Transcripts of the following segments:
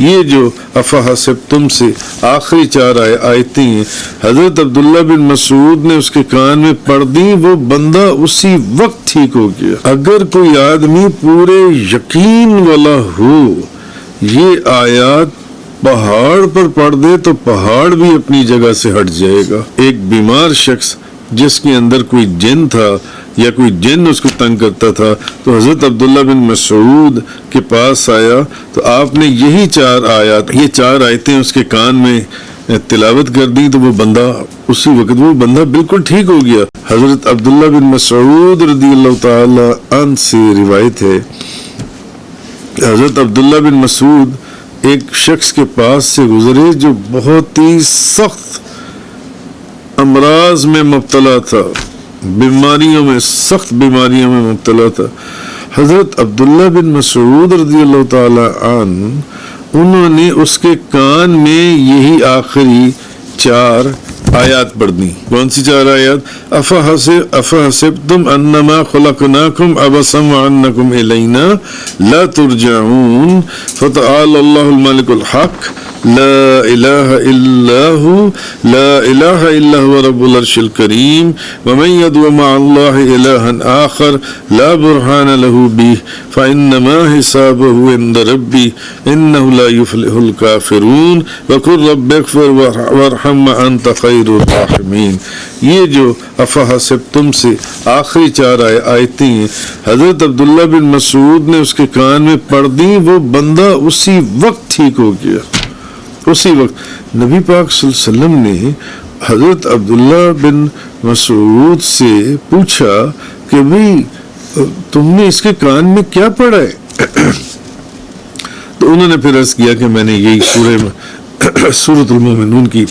یہ جو افحسبتم سے آخری 4 آیتیں ہیں، حضرت عبداللہ بن مسعود نے اس کے کان میں پڑھ دی، وہ بندہ اسی وقت ٹھیک ہو گیا۔ اگر کوئی آدمی پورے یقین والا ہو، یہ آیات پہاڑ پر پڑھ دے تو پہاڑ بھی اپنی جگہ سے ہٹ جائے گا۔ ایک بیمار شخص جس کے اندر کوئی جن تھا یا کوئی جن اس کو تنگ کرتا تھا، تو حضرت عبداللہ بن مسعود کے پاس آیا تو آپ نے یہی 4 آیات، یہ 4 آیتیں اس کے کان میں تلاوت کر دی، تو وہ بندہ اسی وقت وہ بندہ بالکل ٹھیک ہو گیا۔ حضرت عبداللہ بن مسعود رضی اللہ تعالی عنہ سے روایت ہے، حضرت عبداللہ بن مسعود ایک شخص کے پاس سے گزرے جو بہت ہی سخت امراض میں مبتلا تھا، بیماریوں میں، سخت بیماریوں میں مبتلا تھا۔ حضرت عبداللہ بن مسعود رضی اللہ تعالی عنہ انہوں نے اس کے کان میں یہی آخری 4 آیات پڑھ دی۔ کون سی 4 آیات؟ افحسبتم انما خلقناکم عبثا وانکم الینا لا ترجعون فتعالى الله الملك الحق لا الہ الا هو لا الہ الا هو رب العرش الکریم ومن يدعو مع الله الہا آخر لا برہان له به فانما حسابه عند ربی انه لا يفلح الکافرون وقل رب اغفر وارحم وانت خیر الراحمین۔ یہ جو افحسبتم سے آخری 4 آیتیں ہیں، حضرت عبداللہ بن مسعود نے اس کے کان میں پڑھ دی، وہ بندہ اسی وقت ٹھیک ہو گیا۔ اسی وقت نبی پاک صلی اللہ علیہ وسلم نے حضرت عبداللہ بن مسعود سے پوچھا کہ بھئی تم نے اس کے کان میں کیا پڑھا ہے؟ تو انہوں نے پھر عرض کیا کہ میں نے یہی سورۃ المومنون کی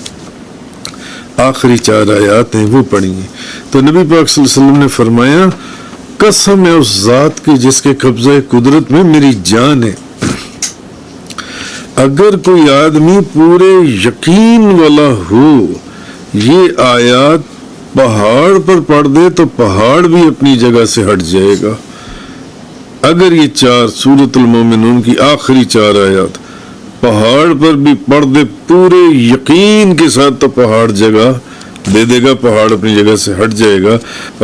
آخری 4 آیات ہیں وہ پڑھی ہیں۔ تو نبی پاک صلی اللہ علیہ وسلم نے فرمایا، قسم ہے اس ذات کی جس کے قبضہ قدرت میں میری جان ہے، اگر کوئی آدمی پورے یقین والا ہو، یہ آیات پہاڑ پر پڑھ دے تو پہاڑ بھی اپنی جگہ سے ہٹ جائے گا۔ اگر یہ 4 سورۃ المومنون کی آخری 4 آیات پہاڑ پر بھی پڑھ دے پورے یقین کے ساتھ تو پہاڑ جگہ دے دے گا، پہاڑ اپنی جگہ سے ہٹ جائے گا۔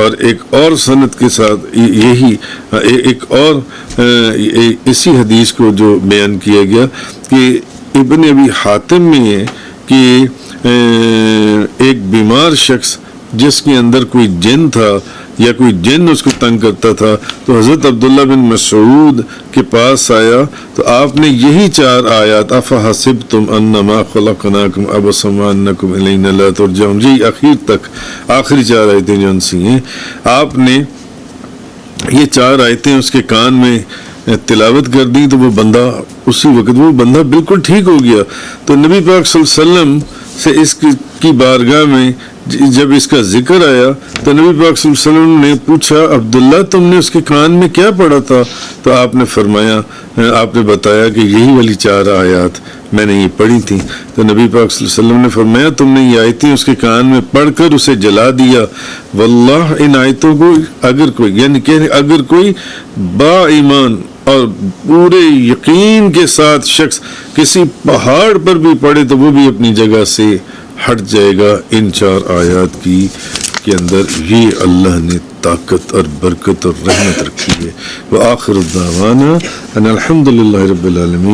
اور ایک اور سند کے ساتھ یہی ایک اور اسی حدیث کو جو بیان کیا گیا کہ ابن ابی حاتم میں ہے کہ ایک بیمار شخص جس کے اندر کوئی جن تھا یا کوئی جن اس کو تنگ کرتا تھا، تو حضرت عبداللہ بن مسعود کے پاس آیا تو آپ نے یہی 4 آیات افحسبتم انما خلقناکم عبثا وانکم الینا لا ترجعون، جی آخر تک آخری 4 آیتیں جو ان سی ہیں، آپ نے یہ 4 آیتیں اس کے کان میں تلاوت کر دی، تو وہ بندہ اسی وقت وہ بندہ بالکل ٹھیک ہو گیا۔ تو نبی پاک صلی اللہ علیہ وسلم سے اس کی بارگاہ میں جب اس کا ذکر آیا تو نبی پاک صلی اللہ علیہ وسلم نے پوچھا، عبداللہ تم نے اس کے کان میں کیا پڑھا تھا؟ تو آپ نے فرمایا، آپ نے بتایا کہ یہی والی 4 آیات میں نے یہ پڑھی تھی۔ تو نبی پاک صلی اللہ علیہ وسلم نے فرمایا، تم نے یہ آیتیں اس کے کان میں پڑھ کر اسے جلا دیا، واللہ ان آیتوں کو اگر کوئی یعنی کہ اگر کوئی با ایمان اور پورے یقین کے ساتھ شخص کسی پہاڑ پر بھی پڑھے تو وہ بھی اپنی جگہ سے ہٹ جائے گا۔ ان 4 آیات کے اندر یہ اللہ نے طاقت اور برکت اور رحمت رکھی ہے۔ وآخر الدعوانا ان الحمدللہ رب العالمین۔